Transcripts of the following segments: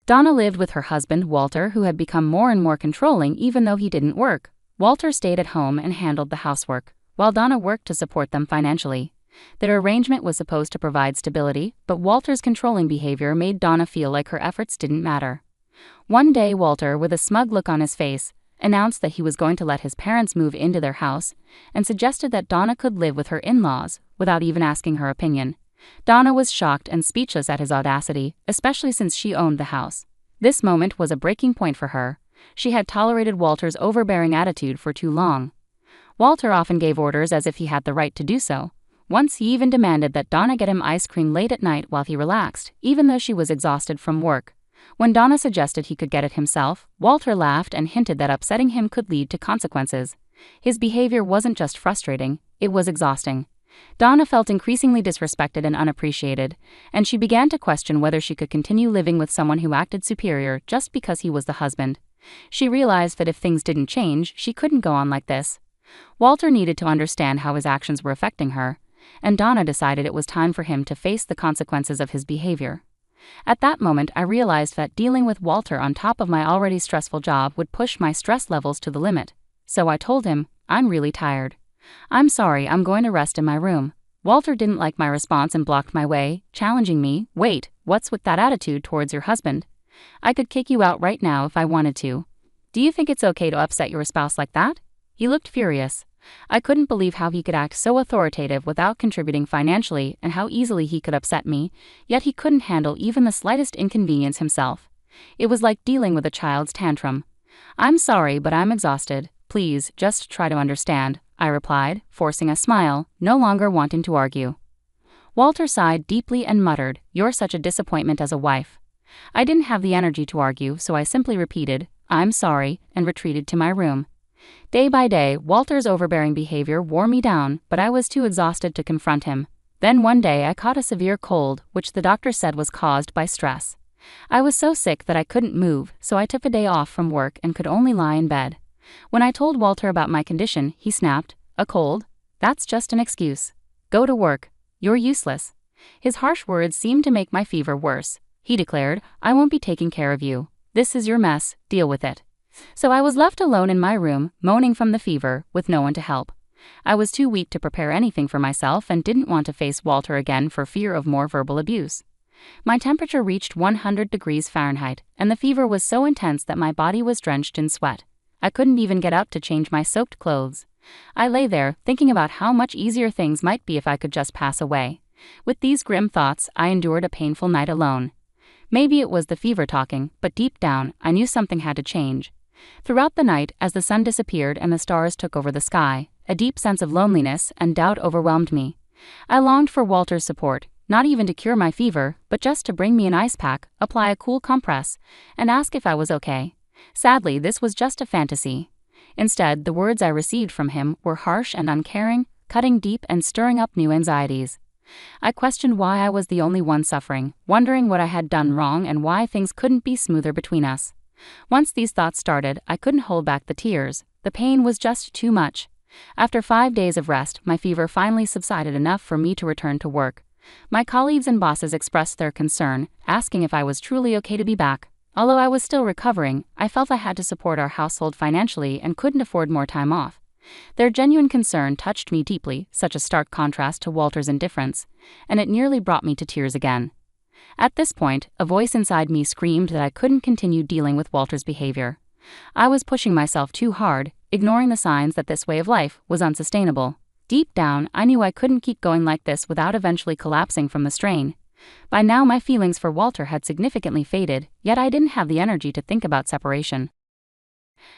Donna lived with her husband, Walter, who had become more and more controlling even though he didn't work. Walter stayed at home and handled the housework, while Donna worked to support them financially. Their arrangement was supposed to provide stability, but Walter's controlling behavior made Donna feel like her efforts didn't matter. One day, Walter, with a smug look on his face, announced that he was going to let his parents move into their house and suggested that Donna could live with her in-laws without even asking her opinion. Donna was shocked and speechless at his audacity, especially since she owned the house. This moment was a breaking point for her. She had tolerated Walter's overbearing attitude for too long. Walter often gave orders as if he had the right to do so. Once he even demanded that Donna get him ice cream late at night while he relaxed, even though she was exhausted from work. When Donna suggested he could get it himself, Walter laughed and hinted that upsetting him could lead to consequences. His behavior wasn't just frustrating, it was exhausting. Donna felt increasingly disrespected and unappreciated, and she began to question whether she could continue living with someone who acted superior just because he was the husband. She realized that if things didn't change, she couldn't go on like this. Walter needed to understand how his actions were affecting her, and Donna decided it was time for him to face the consequences of his behavior. At that moment, I realized that dealing with Walter on top of my already stressful job would push my stress levels to the limit. So I told him, "I'm really tired. I'm sorry, I'm going to rest in my room." Walter didn't like my response and blocked my way, challenging me, "Wait, what's with that attitude towards your husband? I could kick you out right now if I wanted to. Do you think it's okay to upset your spouse like that?" He looked furious. I couldn't believe how he could act so authoritative without contributing financially and how easily he could upset me, yet he couldn't handle even the slightest inconvenience himself. It was like dealing with a child's tantrum. "I'm sorry, but I'm exhausted. Please, just try to understand," I replied, forcing a smile, no longer wanting to argue. Walter sighed deeply and muttered, "You're such a disappointment as a wife." I didn't have the energy to argue, so I simply repeated, "I'm sorry," and retreated to my room. Day by day, Walter's overbearing behavior wore me down, but I was too exhausted to confront him. Then one day I caught a severe cold, which the doctor said was caused by stress. I was so sick that I couldn't move, so I took a day off from work and could only lie in bed. When I told Walter about my condition, he snapped, "A cold? That's just an excuse. Go to work. You're useless." His harsh words seemed to make my fever worse. He declared, "I won't be taking care of you. This is your mess, deal with it." So I was left alone in my room, moaning from the fever, with no one to help. I was too weak to prepare anything for myself and didn't want to face Walter again for fear of more verbal abuse. My temperature reached 100 degrees Fahrenheit, and the fever was so intense that my body was drenched in sweat. I couldn't even get up to change my soaked clothes. I lay there, thinking about how much easier things might be if I could just pass away. With these grim thoughts, I endured a painful night alone. Maybe it was the fever talking, but deep down, I knew something had to change. Throughout the night, as the sun disappeared and the stars took over the sky, a deep sense of loneliness and doubt overwhelmed me. I longed for Walter's support, not even to cure my fever, but just to bring me an ice pack, apply a cool compress, and ask if I was okay. Sadly, this was just a fantasy. Instead, the words I received from him were harsh and uncaring, cutting deep and stirring up new anxieties. I questioned why I was the only one suffering, wondering what I had done wrong and why things couldn't be smoother between us. Once these thoughts started, I couldn't hold back the tears. The pain was just too much. After 5 days of rest, my fever finally subsided enough for me to return to work. My colleagues and bosses expressed their concern, asking if I was truly okay to be back. Although I was still recovering, I felt I had to support our household financially and couldn't afford more time off. Their genuine concern touched me deeply, such a stark contrast to Walter's indifference, and it nearly brought me to tears again. At this point, a voice inside me screamed that I couldn't continue dealing with Walter's behavior. I was pushing myself too hard, ignoring the signs that this way of life was unsustainable. Deep down, I knew I couldn't keep going like this without eventually collapsing from the strain. By now, my feelings for Walter had significantly faded, yet I didn't have the energy to think about separation.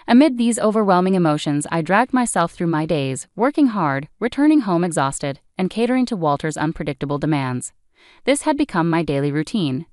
Amid these overwhelming emotions, I dragged myself through my days, working hard, returning home exhausted, and catering to Walter's unpredictable demands. This had become my daily routine.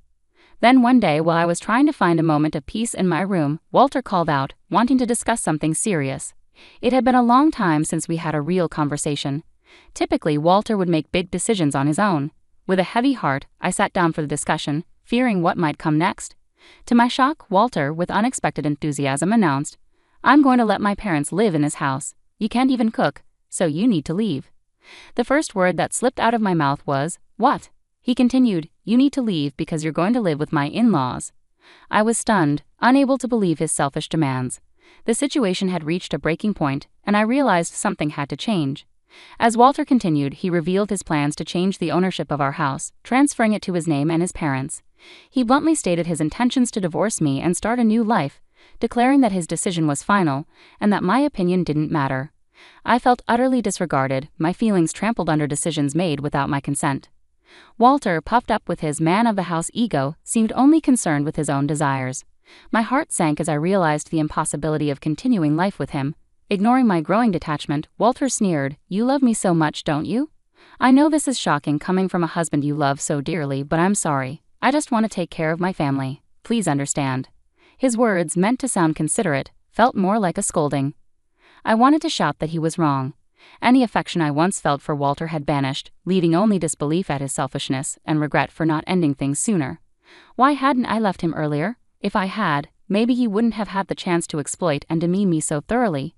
Then one day, while I was trying to find a moment of peace in my room, Walter called out, wanting to discuss something serious. It had been a long time since we had a real conversation. Typically, Walter would make big decisions on his own. With a heavy heart, I sat down for the discussion, fearing what might come next. To my shock, Walter, with unexpected enthusiasm, announced, "I'm going to let my parents live in this house. You can't even cook, so you need to leave." The first word that slipped out of my mouth was, "What?" He continued, "You need to leave because you're going to live with my in-laws." I was stunned, unable to believe his selfish demands. The situation had reached a breaking point, and I realized something had to change. As Walter continued, he revealed his plans to change the ownership of our house, transferring it to his name and his parents'. He bluntly stated his intentions to divorce me and start a new life, declaring that his decision was final, and that my opinion didn't matter. I felt utterly disregarded, my feelings trampled under decisions made without my consent. Walter, puffed up with his man-of-the-house ego, seemed only concerned with his own desires. My heart sank as I realized the impossibility of continuing life with him. Ignoring my growing detachment, Walter sneered, "You love me so much, don't you? I know this is shocking coming from a husband you love so dearly, but I'm sorry. I just want to take care of my family. Please understand." His words, meant to sound considerate, felt more like a scolding. I wanted to shout that he was wrong. Any affection I once felt for Walter had vanished, leaving only disbelief at his selfishness and regret for not ending things sooner. Why hadn't I left him earlier? If I had, maybe he wouldn't have had the chance to exploit and demean me so thoroughly.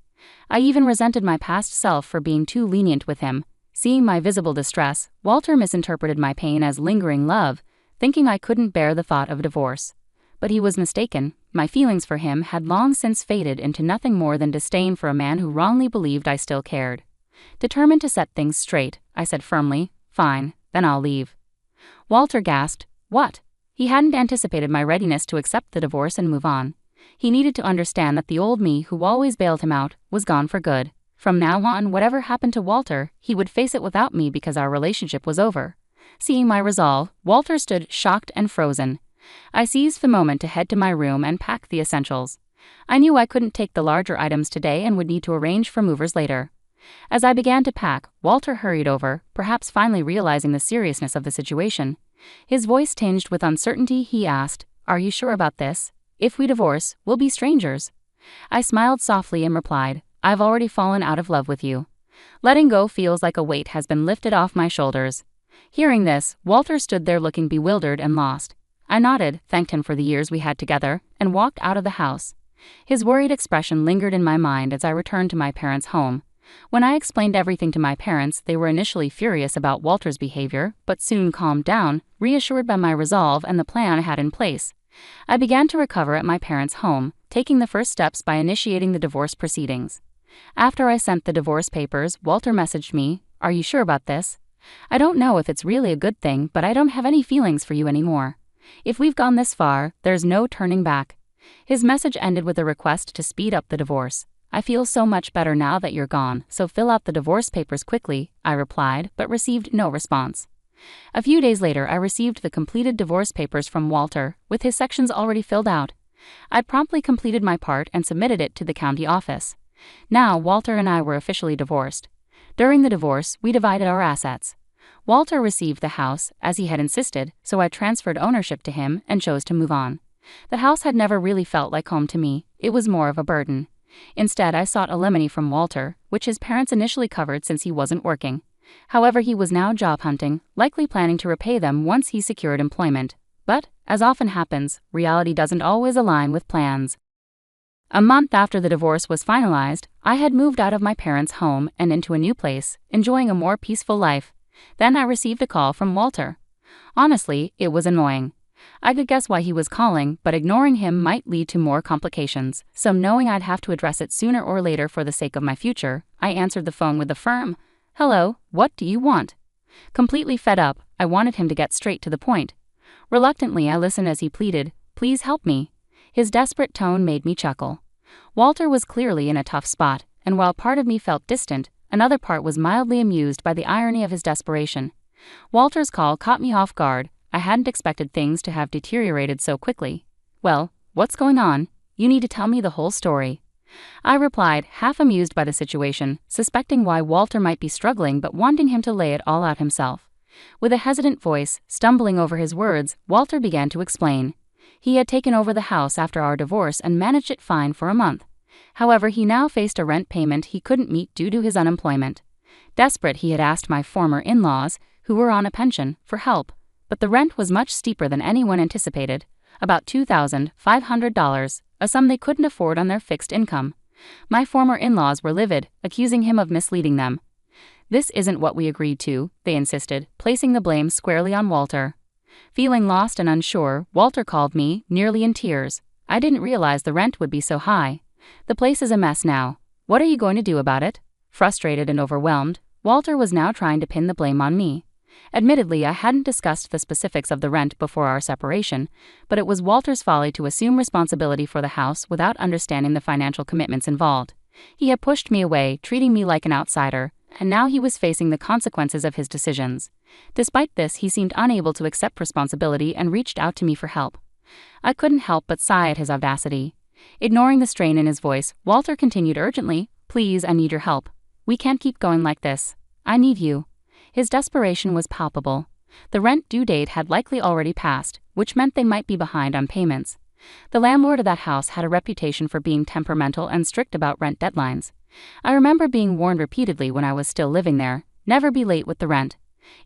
I even resented my past self for being too lenient with him. Seeing my visible distress, Walter misinterpreted my pain as lingering love, thinking I couldn't bear the thought of divorce. But he was mistaken. My feelings for him had long since faded into nothing more than disdain for a man who wrongly believed I still cared. Determined to set things straight, I said firmly, "Fine, then I'll leave." Walter gasped, "What?" He hadn't anticipated my readiness to accept the divorce and move on. He needed to understand that the old me who always bailed him out was gone for good. From now on, whatever happened to Walter, he would face it without me because our relationship was over. Seeing my resolve, Walter stood shocked and frozen. I seized the moment to head to my room and pack the essentials. I knew I couldn't take the larger items today and would need to arrange for movers later. As I began to pack, Walter hurried over, perhaps finally realizing the seriousness of the situation. His voice tinged with uncertainty, he asked, "Are you sure about this? If we divorce, we'll be strangers." I smiled softly and replied, "I've already fallen out of love with you. Letting go feels like a weight has been lifted off my shoulders." Hearing this, Walter stood there looking bewildered and lost. I nodded, thanked him for the years we had together, and walked out of the house. His worried expression lingered in my mind as I returned to my parents' home. When I explained everything to my parents, they were initially furious about Walter's behavior, but soon calmed down, reassured by my resolve and the plan I had in place. I began to recover at my parents' home, taking the first steps by initiating the divorce proceedings. After I sent the divorce papers, Walter messaged me, "Are you sure about this? I don't know if it's really a good thing, but I don't have any feelings for you anymore. If we've gone this far, there's no turning back." His message ended with a request to speed up the divorce. "I feel so much better now that you're gone, so fill out the divorce papers quickly," I replied, but received no response. A few days later, I received the completed divorce papers from Walter, with his sections already filled out. I promptly completed my part and submitted it to the county office. Now, Walter and I were officially divorced. During the divorce, we divided our assets. Walter received the house, as he had insisted, so I transferred ownership to him and chose to move on. The house had never really felt like home to me, it was more of a burden. Instead, I sought alimony from Walter, which his parents initially covered since he wasn't working. However, he was now job hunting, likely planning to repay them once he secured employment. But, as often happens, reality doesn't always align with plans. A month after the divorce was finalized, I had moved out of my parents' home and into a new place, enjoying a more peaceful life. Then I received a call from Walter. Honestly, it was annoying. I could guess why he was calling, but ignoring him might lead to more complications, so knowing I'd have to address it sooner or later for the sake of my future, I answered the phone with a firm, "Hello, what do you want?" Completely fed up, I wanted him to get straight to the point. Reluctantly, I listened as he pleaded, "Please help me." His desperate tone made me chuckle. Walter was clearly in a tough spot, and while part of me felt distant, another part was mildly amused by the irony of his desperation. Walter's call caught me off guard. I hadn't expected things to have deteriorated so quickly. "Well, what's going on? You need to tell me the whole story." I replied, half amused by the situation, suspecting why Walter might be struggling but wanting him to lay it all out himself. With a hesitant voice, stumbling over his words, Walter began to explain. He had taken over the house after our divorce and managed it fine for a month. However, he now faced a rent payment he couldn't meet due to his unemployment. Desperate, he had asked my former in-laws, who were on a pension, for help. But the rent was much steeper than anyone anticipated, about $2,500, a sum they couldn't afford on their fixed income. My former in-laws were livid, accusing him of misleading them. "This isn't what we agreed to," they insisted, placing the blame squarely on Walter. Feeling lost and unsure, Walter called me, nearly in tears. I didn't realize the rent would be so high. The place is a mess now. What are you going to do about it? Frustrated and overwhelmed, Walter was now trying to pin the blame on me. Admittedly, I hadn't discussed the specifics of the rent before our separation, but it was Walter's folly to assume responsibility for the house without understanding the financial commitments involved. He had pushed me away, treating me like an outsider, and now he was facing the consequences of his decisions. Despite this, he seemed unable to accept responsibility and reached out to me for help. I couldn't help but sigh at his audacity. Ignoring the strain in his voice, Walter continued urgently, "Please, I need your help. We can't keep going like this. I need you." His desperation was palpable. The rent due date had likely already passed, which meant they might be behind on payments. The landlord of that house had a reputation for being temperamental and strict about rent deadlines. I remember being warned repeatedly when I was still living there, never be late with the rent.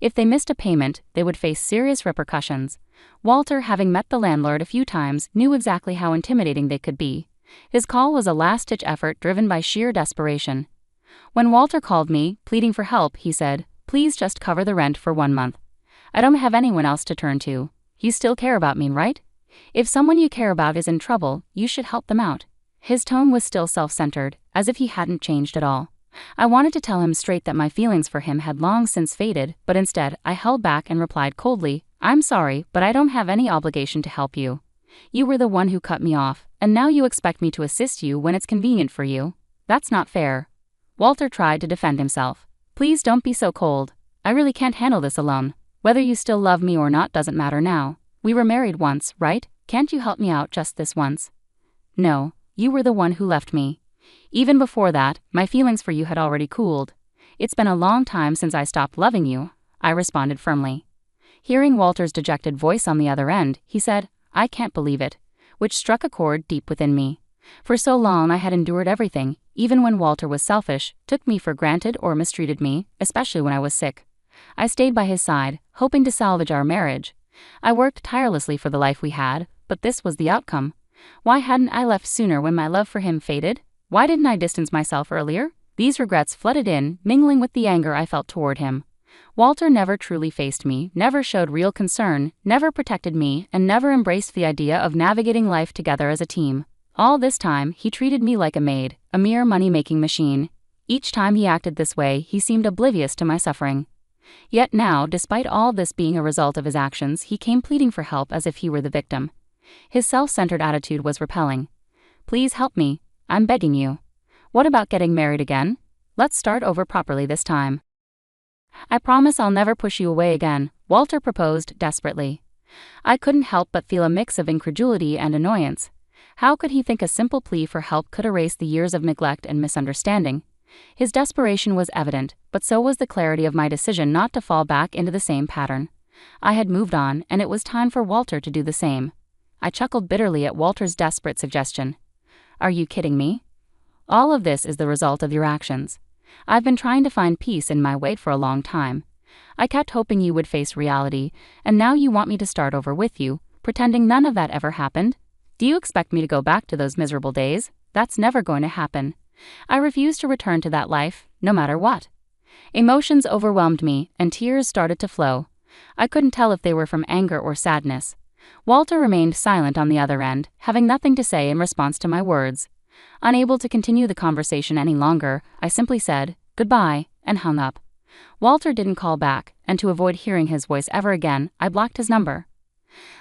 If they missed a payment, they would face serious repercussions. Walter, having met the landlord a few times, knew exactly how intimidating they could be. His call was a last-ditch effort driven by sheer desperation. When Walter called me, pleading for help, he said, "Please just cover the rent for 1 month. I don't have anyone else to turn to. You still care about me, right? If someone you care about is in trouble, you should help them out." His tone was still self-centered, as if he hadn't changed at all. I wanted to tell him straight that my feelings for him had long since faded, but instead, I held back and replied coldly, "I'm sorry, but I don't have any obligation to help you. You were the one who cut me off, and now you expect me to assist you when it's convenient for you. That's not fair." Walter tried to defend himself. "Please don't be so cold. I really can't handle this alone. Whether you still love me or not doesn't matter now. We were married once, right? Can't you help me out just this once?" "No, you were the one who left me. Even before that, my feelings for you had already cooled. It's been a long time since I stopped loving you," I responded firmly. Hearing Walter's dejected voice on the other end, he said, "I can't believe it," which struck a chord deep within me. For so long I had endured everything, even when Walter was selfish, took me for granted or mistreated me, especially when I was sick. I stayed by his side, hoping to salvage our marriage. I worked tirelessly for the life we had, but this was the outcome. Why hadn't I left sooner when my love for him faded? Why didn't I distance myself earlier? These regrets flooded in, mingling with the anger I felt toward him. Walter never truly faced me, never showed real concern, never protected me, and never embraced the idea of navigating life together as a team. All this time, he treated me like a maid, a mere money-making machine. Each time he acted this way, he seemed oblivious to my suffering. Yet now, despite all this being a result of his actions, he came pleading for help as if he were the victim. His self-centered attitude was repelling. "Please help me. I'm begging you. What about getting married again? Let's start over properly this time." "I promise I'll never push you away again," Walter proposed desperately. I couldn't help but feel a mix of incredulity and annoyance. How could he think a simple plea for help could erase the years of neglect and misunderstanding? His desperation was evident, but so was the clarity of my decision not to fall back into the same pattern. I had moved on, and it was time for Walter to do the same. I chuckled bitterly at Walter's desperate suggestion. "Are you kidding me? All of this is the result of your actions. I've been trying to find peace in my way for a long time. I kept hoping you would face reality, and now you want me to start over with you, pretending none of that ever happened? Do you expect me to go back to those miserable days? That's never going to happen. I refuse to return to that life, no matter what." Emotions overwhelmed me, and tears started to flow. I couldn't tell if they were from anger or sadness. Walter remained silent on the other end, having nothing to say in response to my words. Unable to continue the conversation any longer, I simply said, "Goodbye," and hung up. Walter didn't call back, and to avoid hearing his voice ever again, I blocked his number.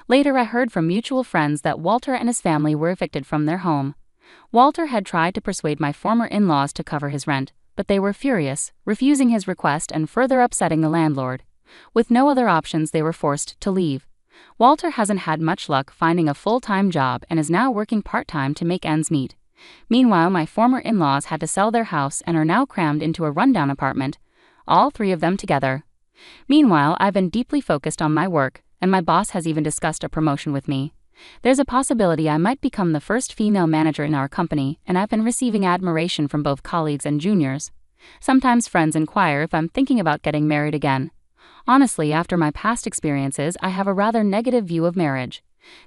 Later I heard from mutual friends that Walter and his family were evicted from their home. Walter had tried to persuade my former in-laws to cover his rent, but they were furious, refusing his request and further upsetting the landlord. With no other options, they were forced to leave. Walter hasn't had much luck finding a full-time job and is now working part-time to make ends meet. Meanwhile, my former in-laws had to sell their house and are now crammed into a rundown apartment, all three of them together. Meanwhile, I've been deeply focused on my work, and my boss has even discussed a promotion with me. There's a possibility I might become the first female manager in our company, and I've been receiving admiration from both colleagues and juniors. Sometimes friends inquire if I'm thinking about getting married again. Honestly, after my past experiences, I have a rather negative view of marriage.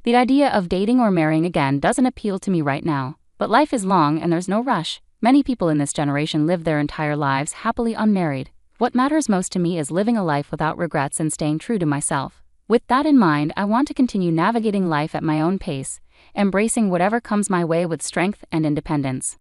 The idea of dating or marrying again doesn't appeal to me right now, but life is long and there's no rush. Many people in this generation live their entire lives happily unmarried. What matters most to me is living a life without regrets and staying true to myself. With that in mind, I want to continue navigating life at my own pace, embracing whatever comes my way with strength and independence.